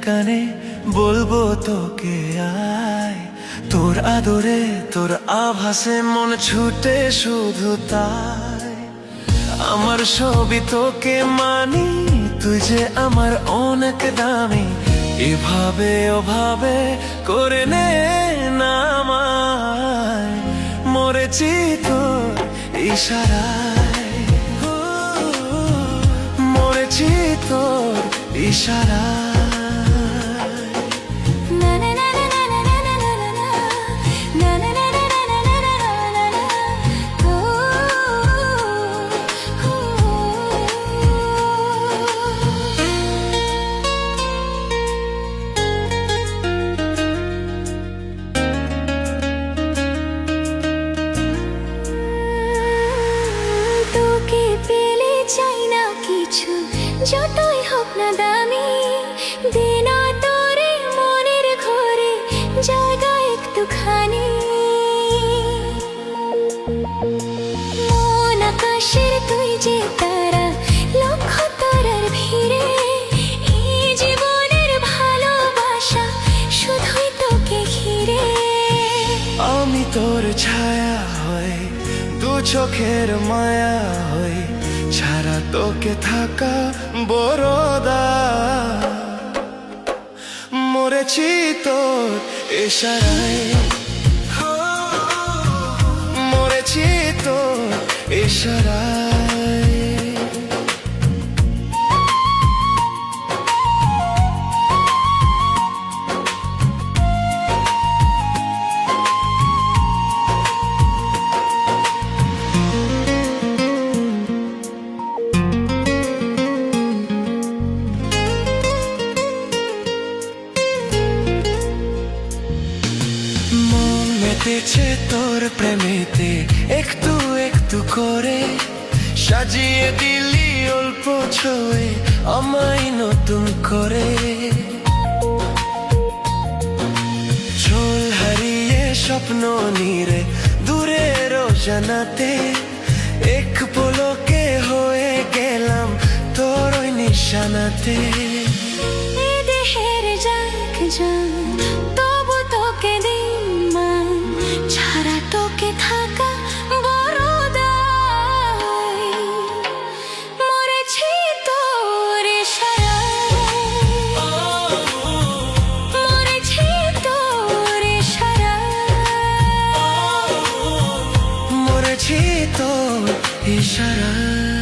কানে বলবো তোকে আয়, তোর আদরে তোর আভাসে মন ছুটে শুধু তাই। আমার সবই তোকে মানি, তুই যে আমার অনেক দামি, এভাবে ওভাবে করে নে না আমায়। মরেছি তোর ইশারায়, মরেছি তোর ইশারায়। যতই হোক না দামি, দিন তোরে মনের ঘরে জায়গা একটুখানি। মন আকাশের তুই যে তারা, লক্ষ তারার ভিড়ে এই জীবনের ভালোবাসা শুধুই তোকে ঘিরে। আমি তোর ছায়া হই, দু চোখের মায়া হই, ছাড়া তোকে থাকা বড়দা। মরেছি তোর ইশারায়, মরেছি তোর ইশারায়। মেতেছে তোর প্রেমেতে একটু একটু করে, সাজিয়ে দিলি অল্প ছোঁয়ে আমায় নতুন করে। ঝোল হারিয়ে স্বপ্ন নিরে দূরের জানাতে, এক পলকে হয়ে গেলাম তোর ওই নিশানাতে। দেহের যাক জান তবু তোকে দিন মান, ছাড়া তোকে থাকা বড় দায়। মরেছি তোর ইশারায়, মরেছি তোর ইশারায়, মরেছি তোর ইশারায়।